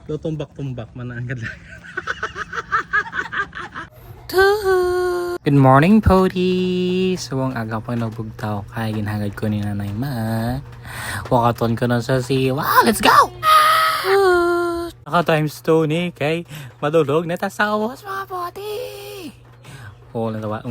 Tutumbak-tumbak man ang kadlagan. Good morning, Pody! So, ang aga pa nagbugtaw kaya ginhagad ko ni Nanay Ma. Wakaton ko na sa siwa. Let's go! Naka-times 2 ni kay madulog na tasawas mga Pody! Oh, natawa.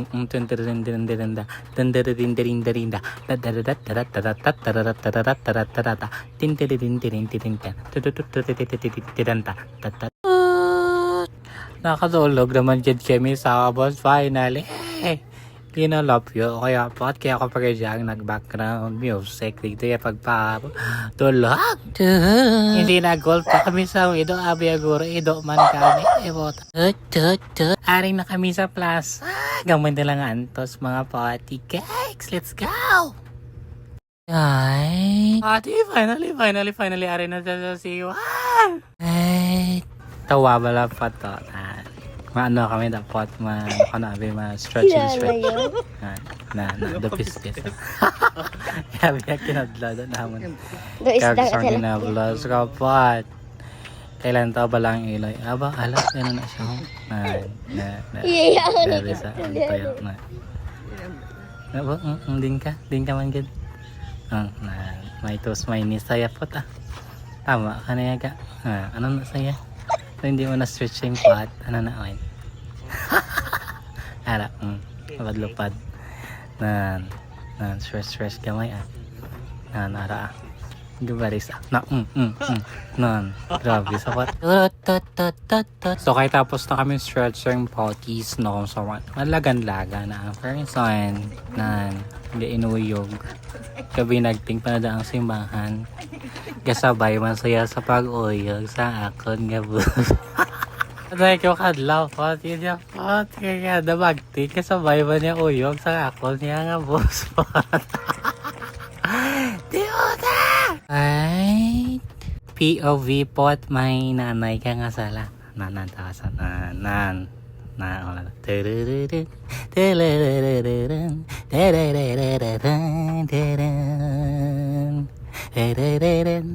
Nakatulog naman dyan kami sa boss finally. Kinalapyo. Kaya kapag dyan nag-background music dito yung pagpatulog. Hindi nag-golf pa kami sa ido. Abiyaguro, ido man kami. Aring na kami sa plaza. Gamay na lang antos mga party cakes. Let's go! Ay, finally, aring na sa siwan. Ay, tawa bala pa to. Maano kami dapat stretch. Na the business. Kaya biya kinadla doon naman. Kaya sa ginablas ka pat. Kailan tao ba lang iloy? Aba, alas na siya. Dari sa tayo na. Aba, din ka man gid. May toast may nisaya po ta. Tama ka na yaga. Ano na saya? So, hindi mo na stretching pot. Ano na oin? Ara, lupad. Stress gamay nara. Gabaris. Grabe sa pot. So, kaya tapos na kami stretching potties no so malagan-laga na ang person hindi inuyog. Gabi nagting pa na ang simbahan. Kasabay man saya sa pag-uyog sa akon nga bus. Dahil ko kadlaw pot, yun pot, kaya dabagti, kasabay man niya uyog sa akon niya nga bus pot. Diyoda! Ay, POV pot, may nanay ka nga sala. Nanantawasan,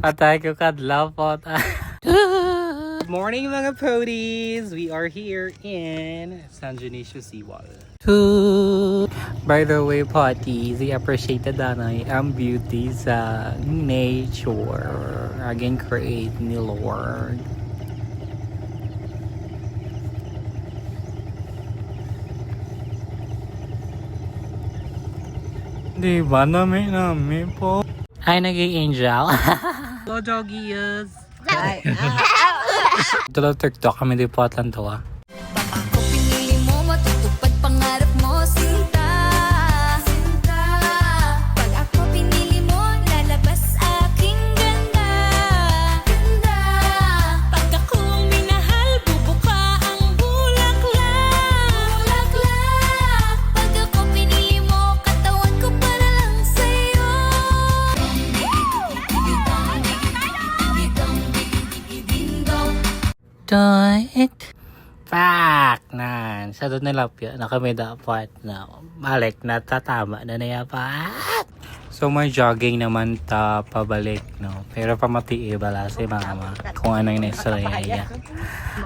Patay ko kadlaw pot. Good morning mga Podies! We are here in San Dionisio Seawall. By the way, Potties, I appreciated ang beauty sa nature. Again, create ni Lord. Diba nami po? Ay, nag-i-angel. Hello, doggies! Ito lang TikTok kami di po atlan to Baka ko pinili mo, matutupad pangarap mo, sinta. Pag ako pinili mo, lalabas aking ganda. Pag ako minahal, bubuka ang bulaklak. Pag ako pinili mo, katawan ko para lang sa'yo. Pak! Sa doon nilapya na kami dapat na balik na tatama na nayapat. So may jogging naman ta pabalik no. Pero pamati bala si mama kung ano yung naistorya.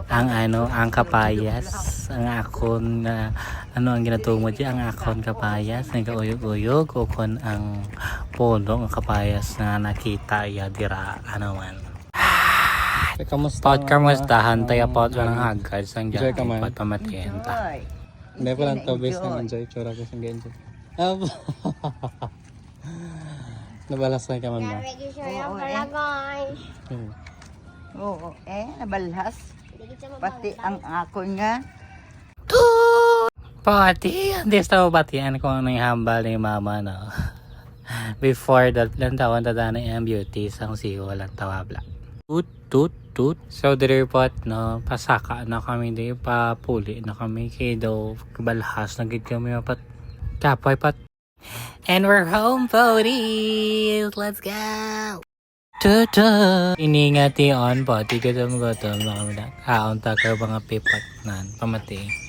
Ang kapayas, ang akon na ang ginatumo diyan, ang akon kapayas nagauyog-uyog o kon ang puno ang kapayas na nakita ya dira man. Kamustahan tayo po ng hagad sang Enjoy ka man. Pamatiin ta. Hindi pa lang to base ng enjoy. Tsura ko siyang enjoy. Nabalas na ka man ba? Oo, nabalhas. Pati ang akon nga. Pati, hindi sa batian kung ano yung hambal ni mama no. Before that, lang tawan tadana yung beauty sang siyo lang tawabla. Tut. So, the report, no, pasaka na kami di, papuli na kami kay daw, kabalhas na gid kami mapat, kapoy pat. And we're home, Podies! Let's go! Iningati on, pati gutom na kami na. Kaon takar mga pipat na, pamati.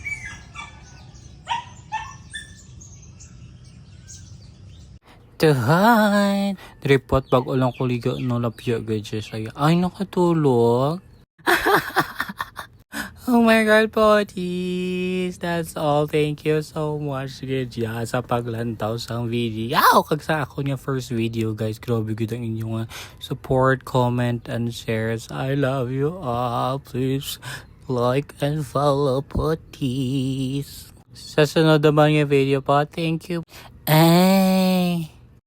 Tuhan! Report pag ulang kuliga no lapya gadget saya. Ay, nakatulog. Oh my God, Potis! That's all. Thank you so much, Gedya, sa paglantaw sa video. Kag sa ako niya first video, guys. Grabe good ang inyong support, comment, and shares. I love you all. Please like and follow, Potis. Sa sunod naman yung video po. Thank you. Ay!